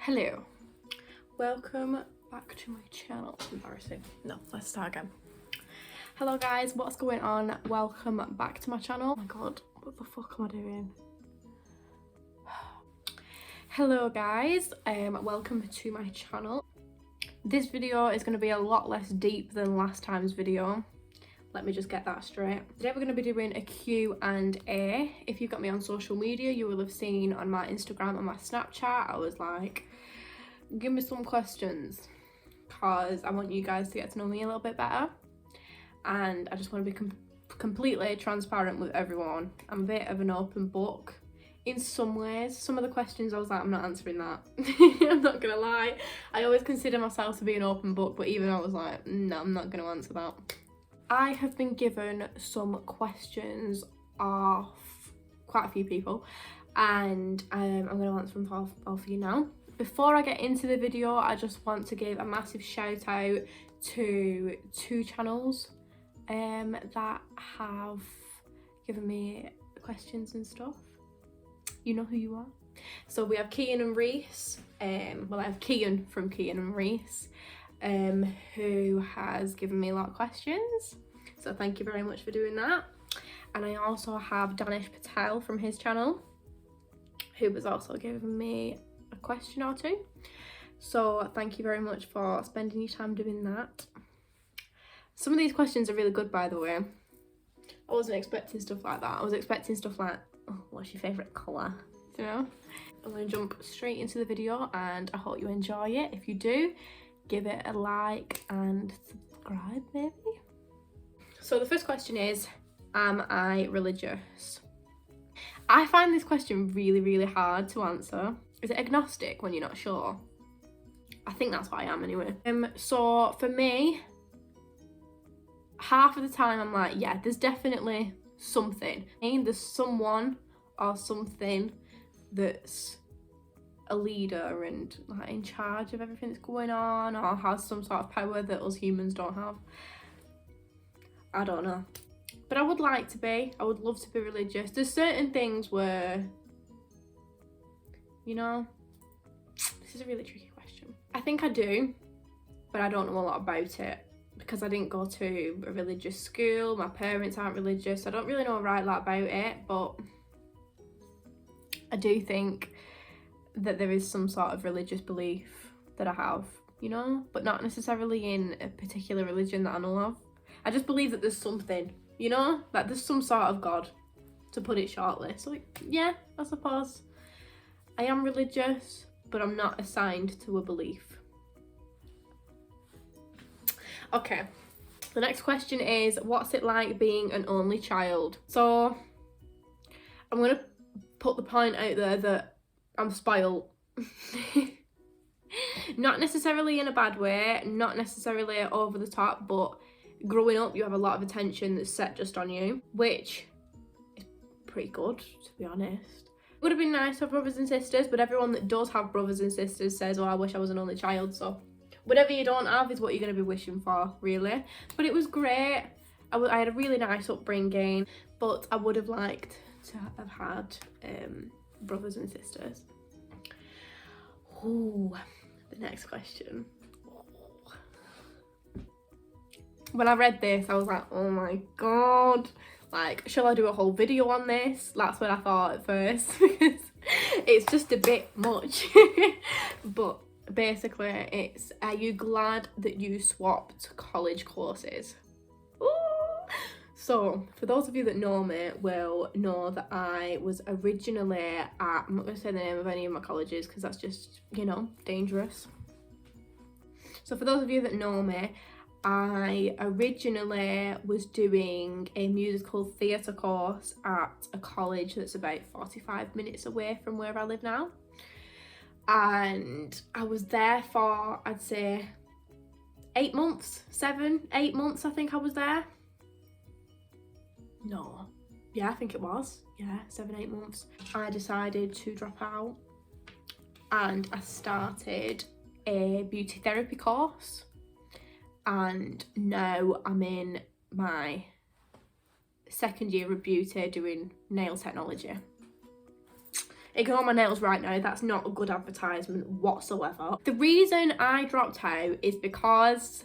Hello, welcome back to my channel. Embarrassing. No, let's start again. Hello guys, what's going on? Welcome back to my channel. Oh my god, what the fuck am I doing? Hello guys, welcome to my channel. This video is going to be a lot less deep than last time's video. Let me just get that straight. Today we're going to be doing a Q&A. If you've got me on social media, you will have seen on my Instagram and my Snapchat, I was like, give me some questions, because I want you guys to get to know me a little bit better. And I just want to be completely transparent with everyone. I'm a bit of an open book in some ways. Some of the questions I was like, I'm not answering that. I'm not gonna lie. I always consider myself to be an open book, but even I was like, no, I'm not gonna answer that. I have been given some questions off quite a few people, and I'm going to answer them all for you now. Before I get into the video, I just want to give a massive shout out to two channels that have given me questions and stuff. You know who you are. So we have Kian and Reese. Well, I have Kian from Kian and Reese, who has given me a lot of questions, so thank you very much for doing that. And I also have Danish Patel from his channel, who was also giving me a question or two, so thank you very much for spending your time doing that. Some of these questions are really good, by the way. I wasn't expecting stuff like that. I was expecting stuff like, oh, what's your favourite colour, you know? I'm going to jump straight into the video and I hope you enjoy it. If you do, give it a like and subscribe maybe. So the first question is, am I religious? I find this question really hard to answer. Is it agnostic when you're not sure? I think that's what I am anyway. So for me, half of the time I'm like, yeah, there's definitely something. There's someone or something that's a leader and like in charge of everything that's going on, or has some sort of power that us humans don't have. I don't know, but I would like to be. I would love to be religious. There's certain things where, you know, this is a really tricky question. I think I do, but I don't know a lot about it because I didn't go to a religious school. My parents aren't religious, so I don't really know a right lot about it, but I do think that there is some sort of religious belief that I have, you know, but not necessarily in a particular religion that I know of. I just believe that there's something, you know, like there's some sort of God, to put it shortly. So yeah, I suppose I am religious, but I'm not assigned to a belief. Okay, the next question is, what's it like being an only child? So I'm gonna put the point out there that I'm spoiled. Not necessarily in a bad way, not necessarily over the top, but growing up you have a lot of attention that's set just on you, which is pretty good, to be honest. It would have been nice to have brothers and sisters, but everyone that does have brothers and sisters says, oh, I wish I was an only child. So whatever you don't have is what you're going to be wishing for, really. But it was great. I had a really nice upbringing, but I would have liked to have had brothers and sisters. Ooh, the next question. When I read this, I was like, oh my god, like, shall I do a whole video on this? That's what I thought at first, because it's just a bit much. But basically it's, are you glad that you swapped college courses? Ooh. So for those of you that know me will know that I was originally at, I'm not going to say the name of any of my colleges because that's just, you know, dangerous. So for those of you that know me, I originally was doing a musical theatre course at a college that's about 45 minutes away from where I live now. And I was there for, I'd say, 8 months, 8 months I think I was there. No, yeah, I think it was, yeah, 7-8 months. I decided to drop out and I started a beauty therapy course, and now I'm in my second year of beauty doing nail technology. Ignore my nails right now, that's not a good advertisement whatsoever. The reason I dropped out is because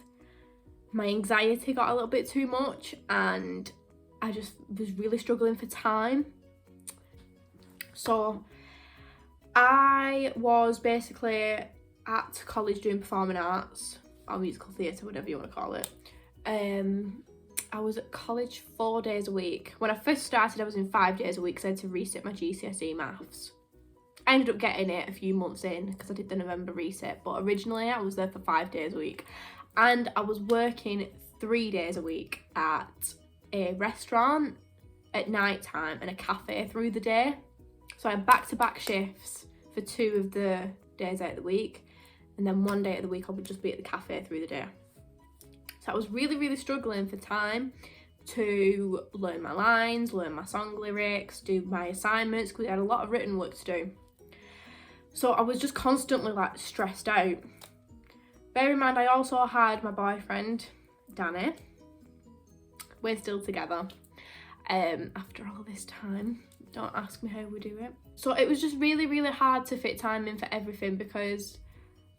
my anxiety got a little bit too much and I just was really struggling for time. So I was basically at college doing performing arts or musical theatre, whatever you want to call it. I was at college 4 days a week. When I first started, I was in 5 days a week because I had to resit my GCSE maths. I ended up getting it a few months in because I did the November reset, but originally I was there for 5 days a week. And I was working 3 days a week at a restaurant at night time and a cafe through the day. So I had back-to-back shifts for 2 of the days out of the week, and then 1 day of the week I would just be at the cafe through the day. So I was really, really struggling for time to learn my lines, learn my song lyrics, do my assignments, because we had a lot of written work to do. So I was just constantly like stressed out. Bear in mind, I also had my boyfriend, Danny. We're still together after all this time. Don't ask me how we do it. So it was just really, really hard to fit time in for everything because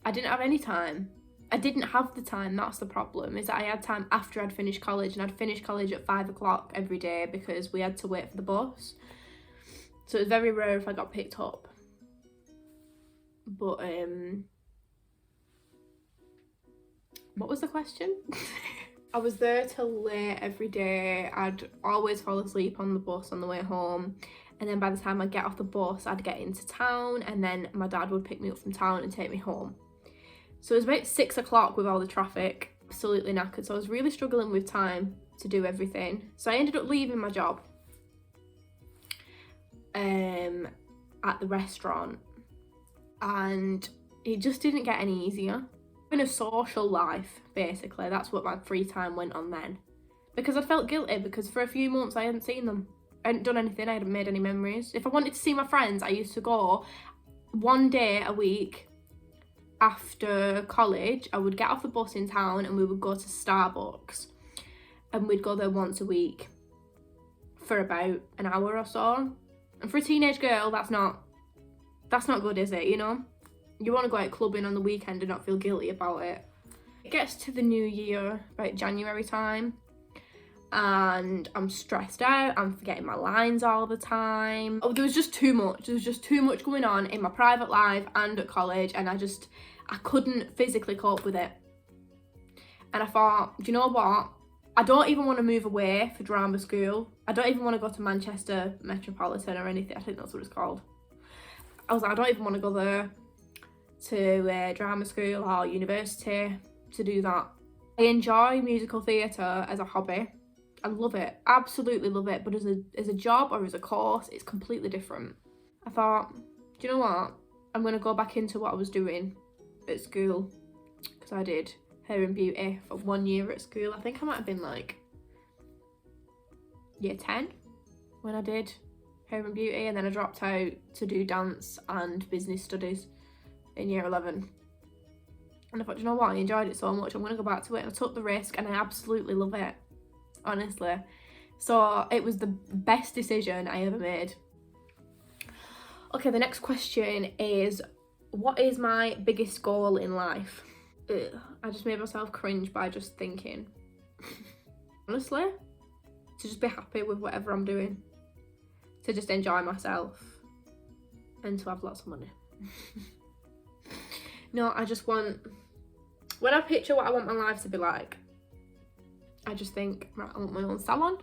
I didn't have any time. I didn't have the time, that's the problem, is that I had time after I'd finished college, and I'd finished college at 5 o'clock every day because we had to wait for the bus. So it was very rare if I got picked up. But, what was the question? I was there till late every day. I'd always fall asleep on the bus on the way home. And then by the time I'd get off the bus, I'd get into town, and then my dad would pick me up from town and take me home. So it was about 6 o'clock with all the traffic, absolutely knackered. So I was really struggling with time to do everything. So I ended up leaving my job at the restaurant, and it just didn't get any easier. In a social life, basically, that's what my free time went on then. Because I felt guilty because for a few months I hadn't seen them. I hadn't done anything, I hadn't made any memories. If I wanted to see my friends, I used to go 1 day a week. After college, I would get off the bus in town and we would go to Starbucks, and we'd go there once a week for about an hour or so. And for a teenage girl, that's not good, is it? You know, you want to go out clubbing on the weekend and not feel guilty about it. It gets to the new year, about January time, and I'm stressed out. I'm forgetting my lines all the time. Oh, there was just too much. There was just too much going on in my private life and at college, and I couldn't physically cope with it. And I thought, do you know what? I don't even want to move away for drama school. I don't even want to go to Manchester Metropolitan or anything. I think that's what it's called. I was like, I don't even want to go there to drama school or university to do that. I enjoy musical theatre as a hobby. I love it, absolutely love it. But as a job or as a course, it's completely different. I thought, do you know what? I'm going to go back into what I was doing at school, because I did hair and beauty for 1 year at school. I think I might have been like year 10 when I did hair and beauty, and then I dropped out to do dance and business studies in year 11. And I thought, you know what, I enjoyed it so much, I'm going to go back to it. And I took the risk and I absolutely love it, honestly. So it was the best decision I ever made. Okay, the next question is, what is my biggest goal in life? Ugh, I just made myself cringe by just thinking. Honestly, to just be happy with whatever I'm doing. To just enjoy myself. And to have lots of money. No, I just want... When I picture what I want my life to be like, I just think, right, I want my own salon.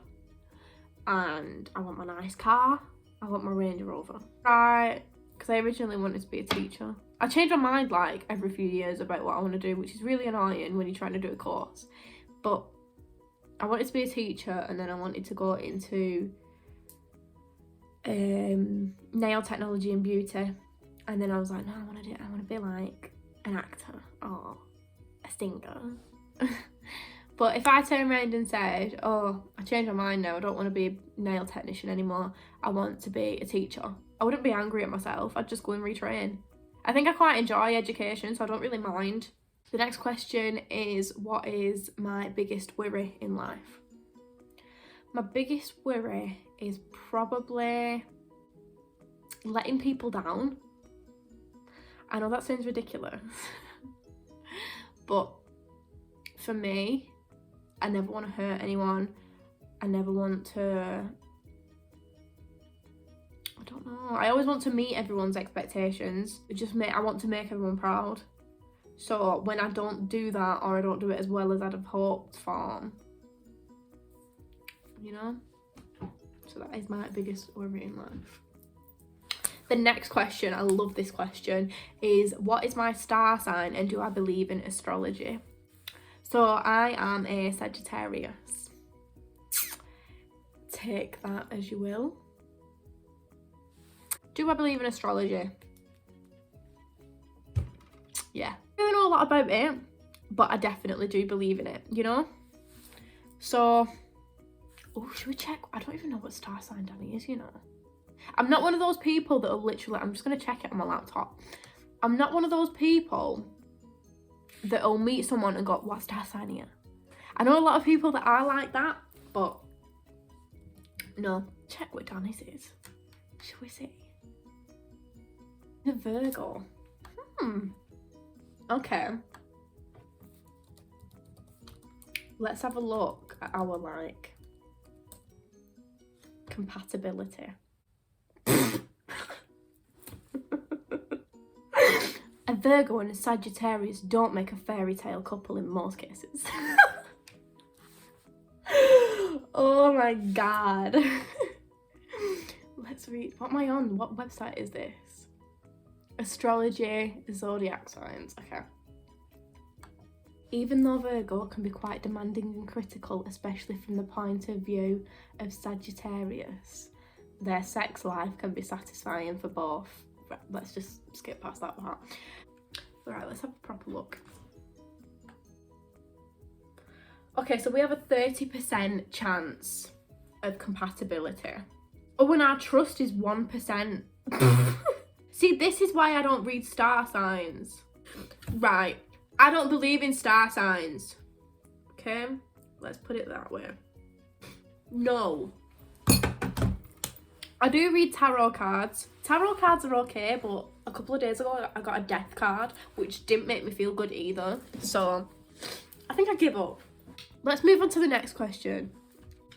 And I want my nice car. I want my Range Rover. Right, because I originally wanted to be a teacher. I change my mind like every few years about what I want to do, which is really annoying when you're trying to do a course. But I wanted to be a teacher, and then I wanted to go into nail technology and beauty. And then I was like, no, I want to be like an actor or a singer. But if I turned around and said, oh, I changed my mind now, I don't want to be a nail technician anymore, I want to be a teacher, I wouldn't be angry at myself. I'd just go and retrain. I think I quite enjoy education, so I don't really mind. The next question is, what is my biggest worry in life? My biggest worry is probably letting people down. I know that sounds ridiculous, but for me, I never want to hurt anyone. I never want to, I don't know, I always want to meet everyone's expectations. I want to make everyone proud. So when I don't do that, or I don't do it as well as I'd have hoped for, you know? So that is my biggest worry in life. The next question, I love this question, is what is my star sign and do I believe in astrology? So I am a Sagittarius. Take that as you will. Do I believe in astrology? Yeah. I don't know a lot about it, but I definitely do believe in it, you know? So, oh, should we check? I don't even know what star sign Danny is, you know? I'm not one of those people that are literally, I'm just going to check it on my laptop. I'm not one of those people that will meet someone and go, what star sign are you? I know a lot of people that are like that, but no. Check what Danny's is. Shall we see? The Virgo. Okay. Let's have a look at our, like, compatibility. A Virgo and a Sagittarius don't make a fairy tale couple in most cases. Oh my god. Let's read. What am I on? What website is this? Astrology, zodiac signs. Okay. Even though Virgo can be quite demanding and critical, especially from the point of view of Sagittarius, their sex life can be satisfying for both. Right, let's just skip past that part. Alright, let's have a proper look. Okay, so we have a 30% chance of compatibility. Oh, and our trust is 1%. See, this is why I don't read star signs. Right, I don't believe in star signs. Okay, let's put it that way. No. I do read tarot cards. Tarot cards are okay, but a couple of days ago I got a death card, which didn't make me feel good either. So I think I give up. Let's move on to the next question.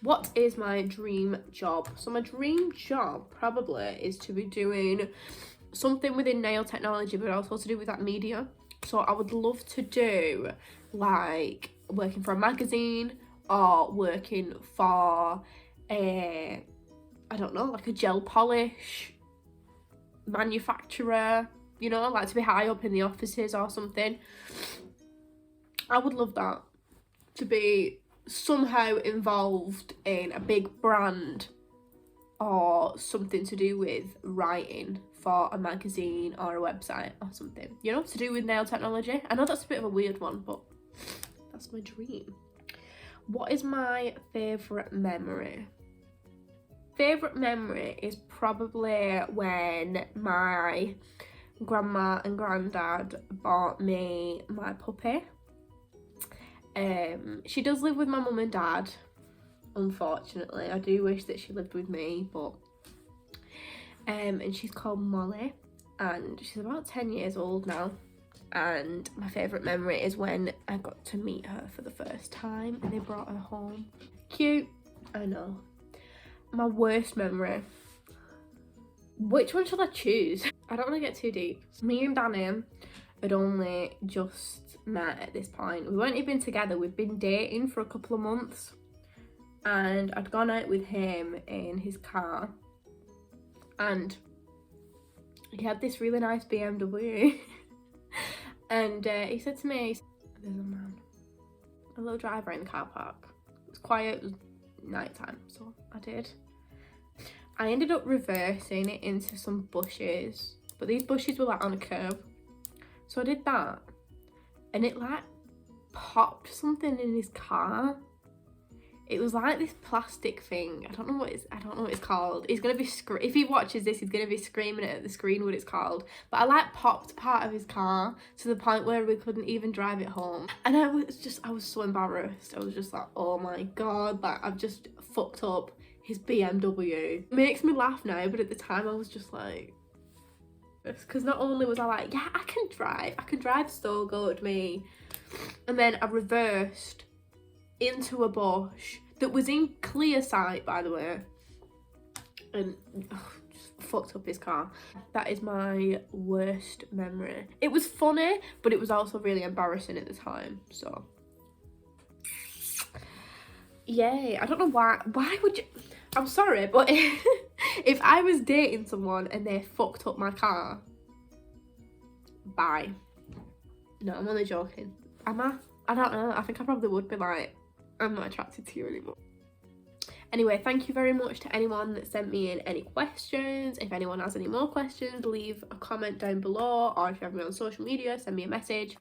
What is my dream job? So my dream job probably is to be doing something within nail technology, but also to do with that media. So I would love to do like working for a magazine or working for a, I don't know, like a gel polish manufacturer, you know, like to be high up in the offices or something. I would love that, to be somehow involved in a big brand or something to do with writing for a magazine or a website or something, you know, to do with nail technology. I know that's a bit of a weird one, but that's my dream. What is my favourite memory? Favourite memory is probably when my grandma and granddad bought me my puppy. She does live with my mum and dad, unfortunately. I do wish that she lived with me, but and she's called Molly, and she's about 10 years old now. And my favourite memory is when I got to meet her for the first time and they brought her home. Cute, I know. My worst memory. Which one should I choose? I don't want to get too deep. Me and Danny had only just met at this point. We weren't even together, we'd been dating for a couple of months. And I'd gone out with him in his car. And he had this really nice BMW. And he said to me, there's a little driver in the car park. It was quiet, it was night time, so I did. I ended up reversing it into some bushes, but these bushes were like on a curb. So I did that, and it like popped something in his car. It was like this plastic thing. I don't know what it's called. He's gonna be if he watches this, he's gonna be screaming at the screen what it's called. But I like popped part of his car to the point where we couldn't even drive it home. And I was so embarrassed. I was just like, oh my god, like I've just fucked up his BMW. It makes me laugh now, but at the time I was just like, because not only was I like, yeah, I can drive so good, me. And then I reversed into a bush that was in clear sight, by the way, and just fucked up his car. That is my worst memory. It was funny, but it was also really embarrassing at the time, so yay. I don't know why would you, I'm sorry, but if I was dating someone and they fucked up my car, bye. No, I'm only joking. Am I? I don't know. I think I probably would be like, I'm not attracted to you anymore. Anyway, thank you very much to anyone that sent me in any questions. If anyone has any more questions, leave a comment down below, or if you have me on social media, send me a message.